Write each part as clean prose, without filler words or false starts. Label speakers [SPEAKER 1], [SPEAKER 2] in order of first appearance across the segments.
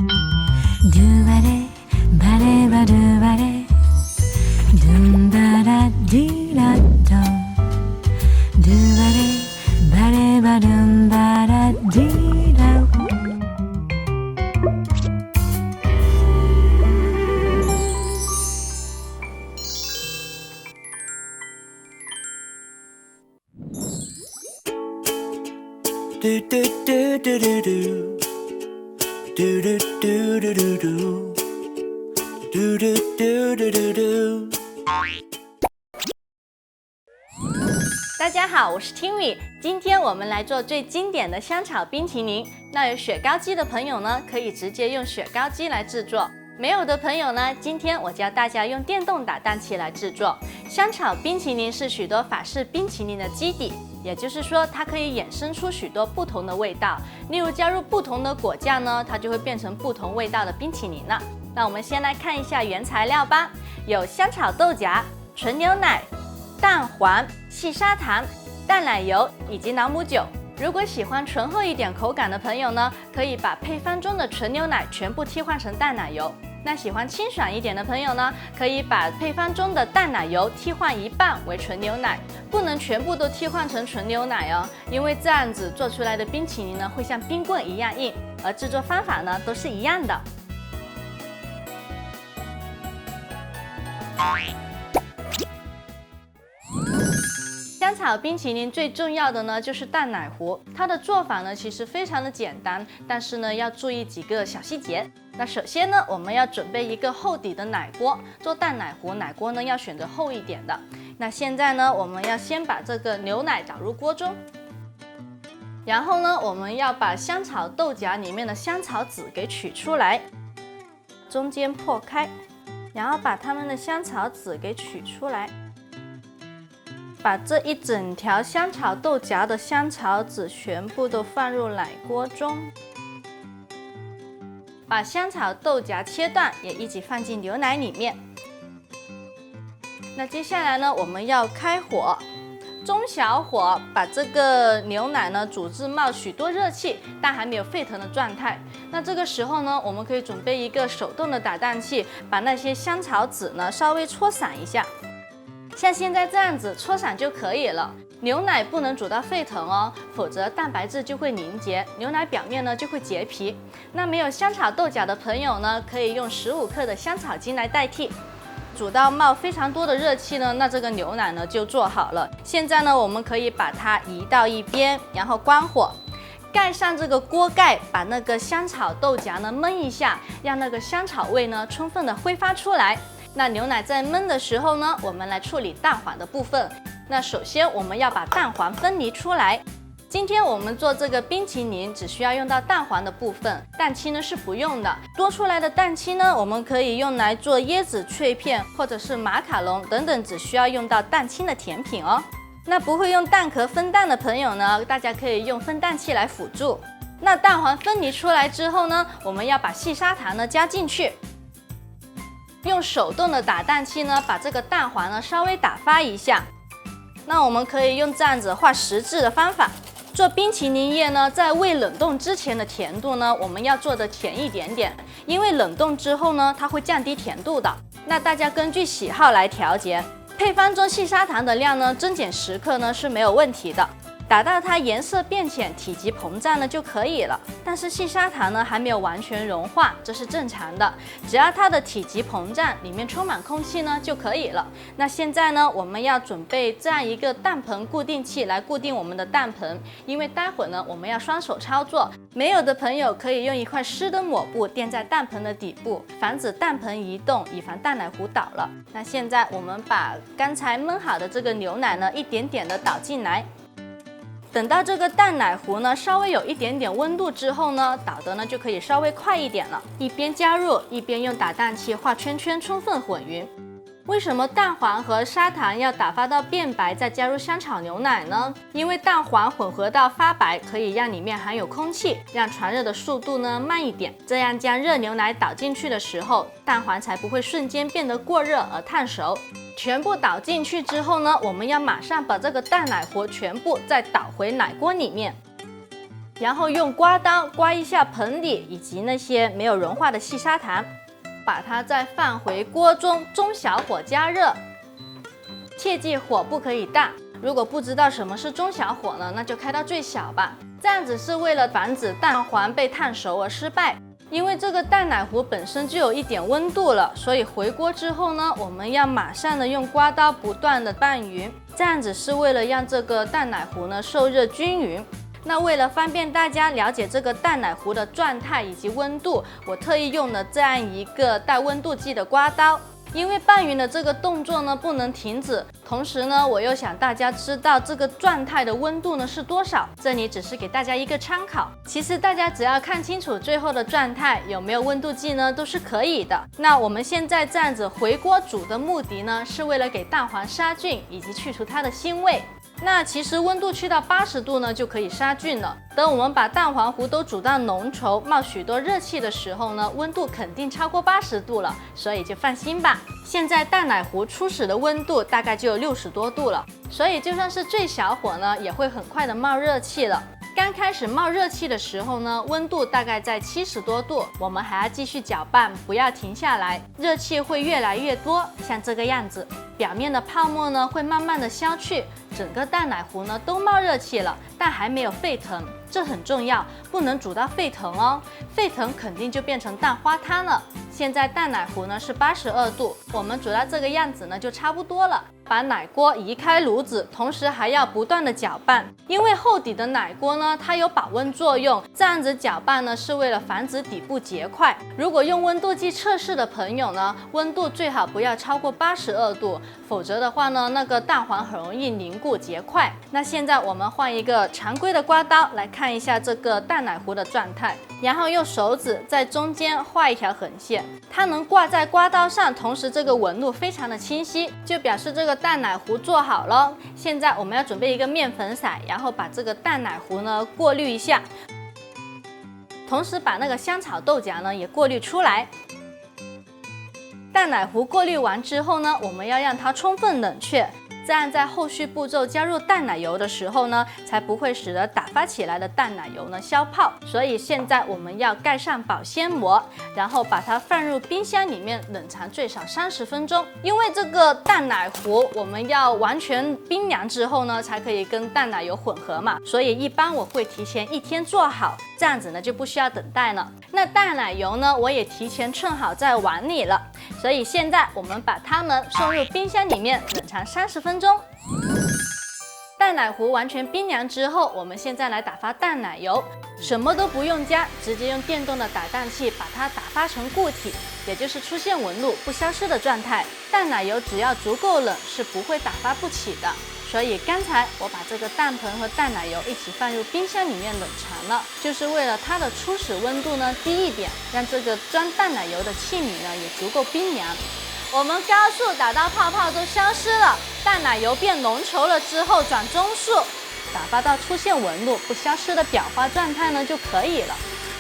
[SPEAKER 1] Doobare, bareba doobare, dumbara dee-da dum. Doobare, bareba dumbara dee-da.
[SPEAKER 2] Do do do do do do. Do do do do do do. Do do do do do do.
[SPEAKER 3] 大家好，我是 Timmy， 今天我们来做最经典的香草冰淇淋。那有雪糕机的朋友呢，可以直接用雪糕机来制作；没有的朋友呢，今天我教大家用电动打蛋器来制作。香草冰淇淋是许多法式冰淇淋的基底，也就是说，它可以衍生出许多不同的味道。例如加入不同的果酱呢，它就会变成不同味道的冰淇淋了。那我们先来看一下原材料吧，有香草豆荚、纯牛奶、蛋黄、细砂糖、淡奶油以及朗姆酒。如果喜欢醇厚一点口感的朋友呢，可以把配方中的纯牛奶全部替换成淡奶油。那喜欢清爽一点的朋友呢，可以把配方中的淡奶油替换一半为纯牛奶，不能全部都替换成纯牛奶哦，因为这样子做出来的冰淇淋呢会像冰棍一样硬，而制作方法呢都是一样的。香草冰淇淋最重要的呢就是淡奶糊，它的做法呢其实非常的简单，但是呢要注意几个小细节。那首先呢，我们要准备一个厚底的奶锅，做淡奶糊，奶锅呢要选择厚一点的。那现在呢，我们要先把这个牛奶倒入锅中，然后呢，我们要把香草豆荚里面的香草籽给取出来，中间破开，然后把它们的香草籽给取出来。把这一整条香草豆荚的香草籽全部都放入奶锅中，把香草豆荚切断也一起放进牛奶里面。那接下来呢，我们要开火，中小火把这个牛奶呢煮至冒许多热气，但还没有沸腾的状态。那这个时候呢，我们可以准备一个手动的打蛋器，把那些香草籽呢稍微搓散一下。像现在这样子搓散就可以了。牛奶不能煮到沸腾哦，否则蛋白质就会凝结，牛奶表面呢就会结皮。那没有香草豆荚的朋友呢，可以用15克的香草精来代替。煮到冒非常多的热气呢，那这个牛奶呢就做好了。现在呢，我们可以把它移到一边，然后关火，盖上这个锅盖，把那个香草豆荚呢焖一下，让那个香草味呢充分的挥发出来。那牛奶在焖的时候呢，我们来处理蛋黄的部分。那首先我们要把蛋黄分离出来。今天我们做这个冰淇淋只需要用到蛋黄的部分，蛋清呢是不用的。多出来的蛋清呢，我们可以用来做椰子脆片或者是马卡龙等等只需要用到蛋清的甜品哦。那不会用蛋壳分蛋的朋友呢，大家可以用分蛋器来辅助。那蛋黄分离出来之后呢，我们要把细砂糖呢加进去。用手动的打蛋器呢，把这个蛋黄呢稍微打发一下。那我们可以用这样子画十字的方法。做冰淇淋液呢，在未冷冻之前的甜度呢，我们要做的甜一点点，因为冷冻之后呢，它会降低甜度的。那大家根据喜好来调节。配方中细砂糖的量呢，增减10克呢是没有问题的。打到它颜色变浅、体积膨胀呢就可以了。但是细砂糖呢还没有完全融化，这是正常的。只要它的体积膨胀，里面充满空气呢就可以了。那现在呢，我们要准备这样一个蛋盆固定器来固定我们的蛋盆，因为待会儿呢我们要双手操作。没有的朋友可以用一块湿的抹布垫在蛋盆的底部，防止蛋盆移动，以防蛋奶糊倒了。那现在我们把刚才焖好的这个牛奶呢，一点点的倒进来。等到这个蛋奶糊呢稍微有一点点温度之后呢，倒的呢就可以稍微快一点了。一边加入，一边用打蛋器画圈圈，充分混匀。为什么蛋黄和砂糖要打发到变白，再加入香草牛奶呢？因为蛋黄混合到发白，可以让里面含有空气，让传热的速度呢慢一点。这样将热牛奶倒进去的时候，蛋黄才不会瞬间变得过热而烫熟。全部倒进去之后呢，我们要马上把这个蛋奶糊全部再倒回奶锅里面。然后用刮刀刮一下盆底以及那些没有融化的细砂糖，把它再放回锅中，中小火加热，切记火不可以大。如果不知道什么是中小火呢，那就开到最小吧。这样子是为了防止蛋黄被烫熟而失败。因为这个蛋奶糊本身就有一点温度了，所以回锅之后呢，我们要马上的用刮刀不断的拌匀，这样子是为了让这个蛋奶糊呢受热均匀。那为了方便大家了解这个蛋奶糊的状态以及温度，我特意用了这样一个带温度计的刮刀。因为拌匀的这个动作呢不能停止，同时呢我又想大家知道这个状态的温度呢是多少，这里只是给大家一个参考。其实大家只要看清楚最后的状态有没有温度计呢都是可以的。那我们现在这样子回锅煮的目的呢是为了给蛋黄杀菌以及去除它的腥味。那其实温度去到80度呢就可以杀菌了。等我们把蛋黄糊都煮到浓稠冒许多热气的时候呢，温度肯定超过80度了，所以就放心吧。现在蛋奶糊初始的温度大概就有60多度了，所以就算是最小火呢也会很快的冒热气了。刚开始冒热气的时候呢，温度大概在70多度，我们还要继续搅拌，不要停下来，热气会越来越多，像这个样子，表面的泡沫呢会慢慢的消去，整个蛋奶糊呢都冒热气了，但还没有沸腾，这很重要，不能煮到沸腾哦，沸腾肯定就变成蛋花汤了。现在蛋奶糊呢是82度，我们煮到这个样子呢就差不多了。把奶锅移开炉子，同时还要不断的搅拌，因为厚底的奶锅呢，它有保温作用。这样子搅拌呢，是为了防止底部结块。如果用温度计测试的朋友呢，温度最好不要超过82度，否则的话呢，那个蛋黄很容易凝固结块。那现在我们换一个常规的刮刀来看一下这个蛋奶糊的状态，然后用手指在中间画一条横线，它能挂在刮刀上，同时这个纹路非常的清晰，就表示这个蛋奶糊做好了。现在我们要准备一个面粉骰，然后把这个蛋奶糊呢过滤一下，同时把那个香草豆荚呢也过滤出来。蛋奶糊过滤完之后呢，我们要让它充分冷却，这样在后续步骤加入淡奶油的时候呢，才不会使得打发起来的淡奶油呢消泡。所以现在我们要盖上保鲜膜，然后把它放入冰箱里面冷藏最少30分钟。因为这个淡奶糊我们要完全冰凉之后呢，才可以跟淡奶油混合嘛，所以一般我会提前1天做好，这样子呢就不需要等待了。那淡奶油呢，我也提前称好在碗里了，所以现在我们把它们送入冰箱里面冷藏30分钟。淡奶糊完全冰凉之后，我们现在来打发淡奶油，什么都不用加，直接用电动的打蛋器把它打发成固体，也就是出现纹路不消失的状态。淡奶油只要足够冷是不会打发不起的，所以刚才我把这个蛋盆和淡奶油一起放入冰箱里面冷藏了，就是为了它的初始温度呢低一点，让这个装淡奶油的器皿呢也足够冰凉。我们高速打到泡泡都消失了，淡奶油变浓稠了之后转中速，打发到出现纹路不消失的裱花状态呢就可以了。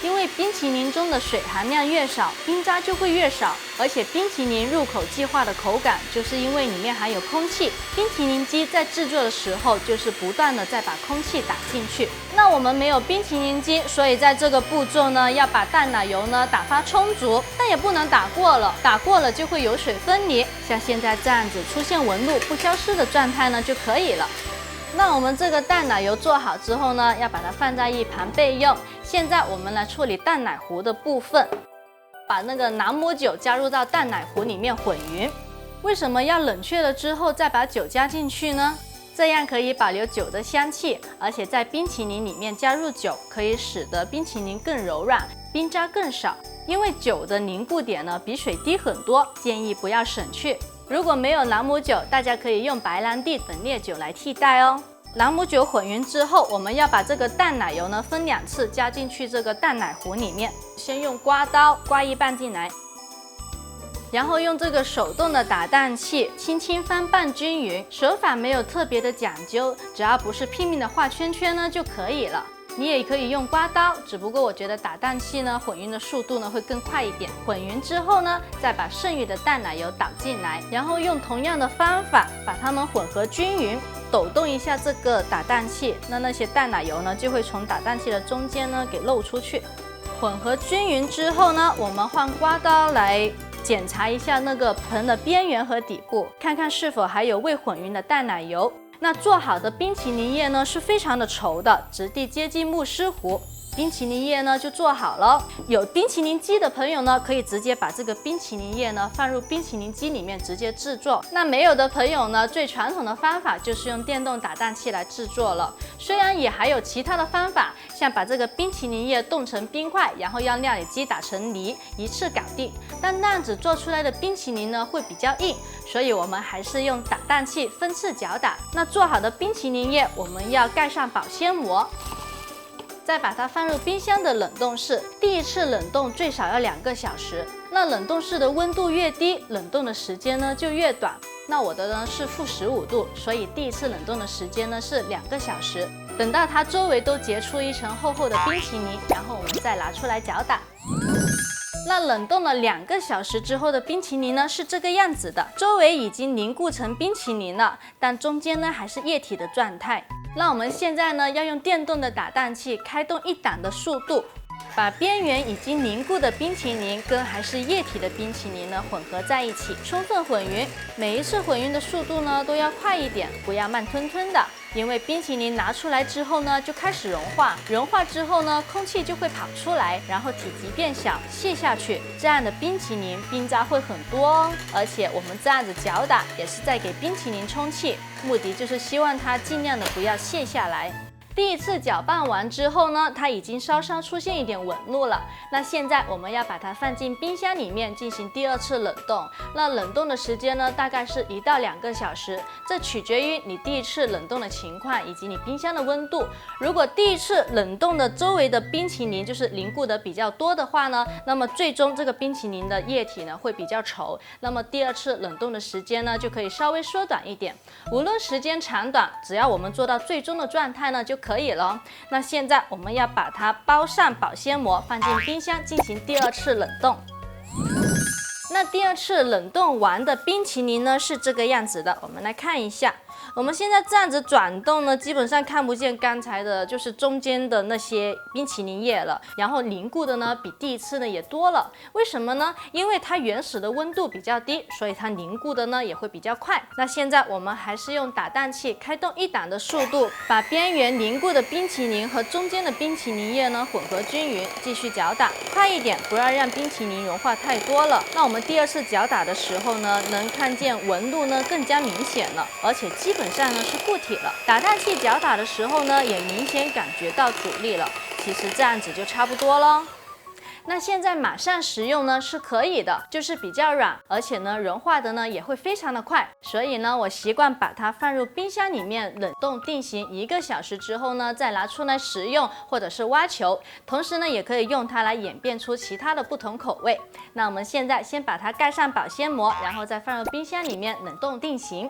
[SPEAKER 3] 因为冰淇淋中的水含量越少，冰渣就会越少，而且冰淇淋入口即化的口感，就是因为里面含有空气。冰淇淋机在制作的时候，就是不断的在把空气打进去。那我们没有冰淇淋机，所以在这个步骤呢，要把淡奶油呢打发充足，但也不能打过了，打过了就会油水分离。像现在这样子出现纹路不消失的状态呢就可以了。那我们这个淡奶油做好之后呢，要把它放在一旁备用。现在我们来处理淡奶糊的部分，把那个朗姆酒加入到淡奶糊里面混匀。为什么要冷却了之后再把酒加进去呢？这样可以保留酒的香气，而且在冰淇淋里面加入酒，可以使得冰淇淋更柔软，冰渣更少。因为酒的凝固点呢比水低很多，建议不要省去。如果没有朗姆酒，大家可以用白兰地等烈酒来替代哦。朗姆酒混匀之后，我们要把这个淡奶油呢分2次加进去这个淡奶糊里面。先用刮刀刮一半进来，然后用这个手动的打蛋器轻轻翻拌均匀，手法没有特别的讲究，只要不是拼命的画圈圈呢就可以了。你也可以用刮刀，只不过我觉得打蛋器呢混匀的速度呢会更快一点。混匀之后呢，再把剩余的淡奶油倒进来，然后用同样的方法把它们混合均匀。抖动一下这个打蛋器，那些淡奶油呢就会从打蛋器的中间呢给漏出去。混合均匀之后呢，我们换刮刀来检查一下那个盆的边缘和底部，看看是否还有未混匀的淡奶油。那做好的冰淇淋液呢是非常的稠的，质地接近慕斯糊。冰淇淋液呢就做好了。有冰淇淋机的朋友呢，可以直接把这个冰淇淋液呢放入冰淇淋机里面直接制作。那没有的朋友呢，最传统的方法就是用电动打蛋器来制作了。虽然也还有其他的方法，像把这个冰淇淋液冻成冰块，然后让料理机打成泥，一次搞定。但那样子做出来的冰淇淋呢会比较硬，所以我们还是用打蛋器分次搅打。那做好的冰淇淋液，我们要盖上保鲜膜。再把它放入冰箱的冷冻室，第一次冷冻最少要2个小时。那冷冻室的温度越低，冷冻的时间呢就越短。那我的呢是-15度，所以第一次冷冻的时间呢是2个小时。等到它周围都结出一层厚厚的冰淇淋，然后我们再拿出来搅打。那冷冻了2个小时之后的冰淇淋呢是这个样子的，周围已经凝固成冰淇淋了，但中间呢还是液体的状态。那我们现在呢要用电动的打蛋器开动1档的速度，把边缘已经凝固的冰淇淋跟还是液体的冰淇淋呢混合在一起，充分混匀。每一次混匀的速度呢都要快一点，不要慢吞吞的。因为冰淇淋拿出来之后呢，就开始融化，融化之后呢，空气就会跑出来，然后体积变小，泄下去。这样的冰淇淋冰渣会很多哦。而且我们这样子搅打也是在给冰淇淋充气，目的就是希望它尽量的不要泄下来。第一次搅拌完之后呢，它已经稍稍出现一点纹路了。那现在我们要把它放进冰箱里面进行第2次冷冻。那冷冻的时间呢，大概是1到2个小时，这取决于你第一次冷冻的情况以及你冰箱的温度。如果第一次冷冻的周围的冰淇淋就是凝固的比较多的话呢，那么最终这个冰淇淋的液体呢会比较稠。那么第2次冷冻的时间呢就可以稍微缩短一点。无论时间长短，只要我们做到最终的状态呢就可以了。那现在我们要把它包上保鲜膜，放进冰箱进行第2次冷冻。那第2次冷冻完的冰淇淋呢是这个样子的，我们来看一下。我们现在这样子转动呢，基本上看不见刚才的就是中间的那些冰淇淋液了，然后凝固的呢比第一次呢也多了。为什么呢？因为它原始的温度比较低，所以它凝固的呢也会比较快。那现在我们还是用打蛋器开动1档的速度，把边缘凝固的冰淇淋和中间的冰淇淋液呢混合均匀，继续搅打，快一点，不要让冰淇淋融化太多了。那我们第2次搅打的时候呢，能看见纹路呢更加明显了，而且基本上呢是固体了。打蛋器搅打的时候呢，也明显感觉到阻力了。其实这样子就差不多了。那现在马上食用呢是可以的，就是比较软，而且呢融化的呢也会非常的快。所以呢，我习惯把它放入冰箱里面冷冻定型1个小时之后呢，再拿出来食用或者是挖球。同时呢，也可以用它来演变出其他的不同口味。那我们现在先把它盖上保鲜膜，然后再放入冰箱里面冷冻定型。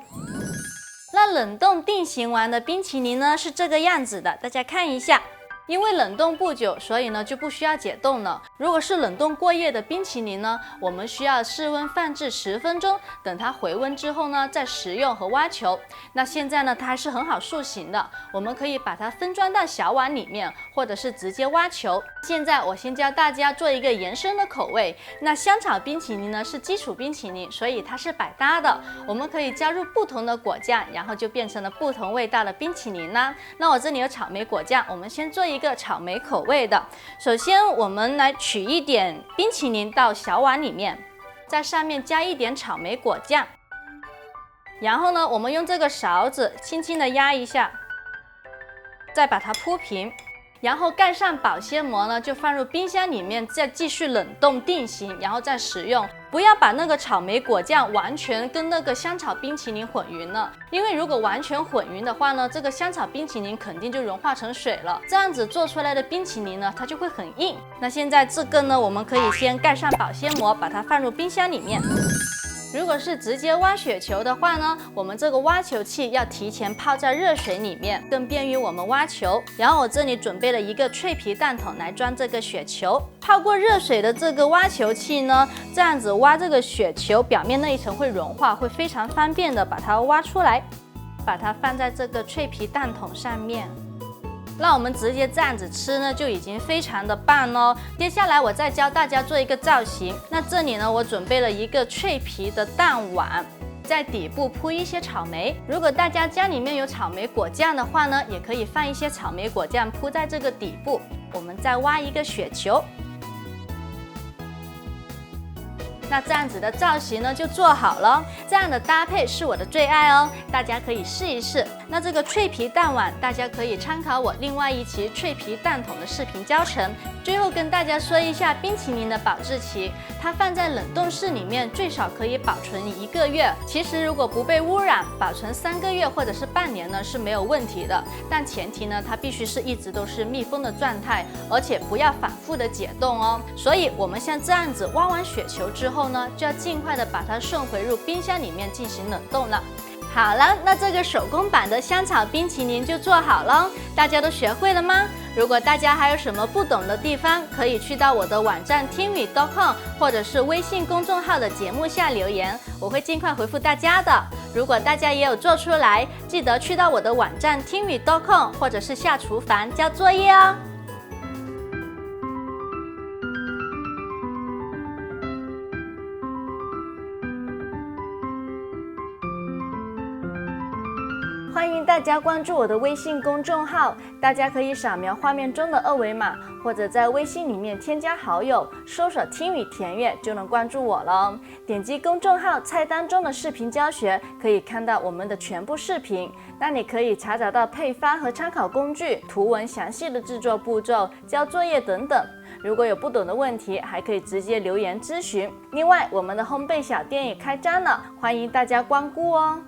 [SPEAKER 3] 那冷冻定型完的冰淇淋呢是这个样子的，大家看一下。因为冷冻不久，所以呢就不需要解冻了。如果是冷冻过夜的冰淇淋呢，我们需要室温放置10分钟，等它回温之后呢再食用和挖球。那现在呢它还是很好塑形的，我们可以把它分装到小碗里面，或者是直接挖球。现在我先教大家做一个延伸的口味。那香草冰淇淋呢是基础冰淇淋，所以它是百搭的，我们可以加入不同的果酱，然后就变成了不同味道的冰淇淋啦。那我这里有草莓果酱，我们先做一个草莓口味的。首先我们来取一点冰淇淋到小碗里面，在上面加一点草莓果酱，然后呢我们用这个勺子轻轻的压一下，再把它铺平，然后盖上保鲜膜呢，就放入冰箱里面，再继续冷冻定型，然后再食用。不要把那个草莓果酱完全跟那个香草冰淇淋混匀了，因为如果完全混匀的话呢，这个香草冰淇淋肯定就融化成水了，这样子做出来的冰淇淋呢，它就会很硬。那现在这个呢，我们可以先盖上保鲜膜，把它放入冰箱里面。如果是直接挖雪球的话呢，我们这个挖球器要提前泡在热水里面，更便于我们挖球。然后我这里准备了一个脆皮蛋筒来装这个雪球。泡过热水的这个挖球器呢，这样子挖这个雪球表面那一层会融化，会非常方便的把它挖出来。把它放在这个脆皮蛋筒上面。那我们直接这样子吃呢，就已经非常的棒哦。接下来我再教大家做一个造型。那这里呢，我准备了一个脆皮的蛋碗，在底部铺一些草莓。如果大家家里面有草莓果酱的话呢，也可以放一些草莓果酱铺在这个底部。我们再挖一个雪球。那这样子的造型呢就做好了，这样的搭配是我的最爱哦，大家可以试一试。那这个脆皮蛋碗，大家可以参考我另外一期脆皮蛋筒的视频教程。最后跟大家说一下冰淇淋的保质期，它放在冷冻室里面最少可以保存1个月。其实如果不被污染，保存3个月或者是半年呢是没有问题的，但前提呢它必须是一直都是密封的状态，而且不要反复的解冻哦。所以我们像这样子挖完雪球之后呢，就要尽快的把它送回入冰箱里面进行冷冻了。好了，那这个手工版的香草冰淇淋就做好了，大家都学会了吗？如果大家还有什么不懂的地方，可以去到我的网站 tinwy.com 或者是微信公众号的节目下留言，我会尽快回复大家的。如果大家也有做出来，记得去到我的网站 tinwy.com 或者是下厨房交作业哦。欢迎大家关注我的微信公众号，大家可以扫描画面中的2维码，或者在微信里面添加好友，搜索听雨田悦就能关注我了。点击公众号菜单中的视频教学，可以看到我们的全部视频，那你可以查找到配方和参考工具、图文详细的制作步骤、交作业等等。如果有不懂的问题，还可以直接留言咨询。另外，我们的烘焙小店也开张了，欢迎大家光顾哦。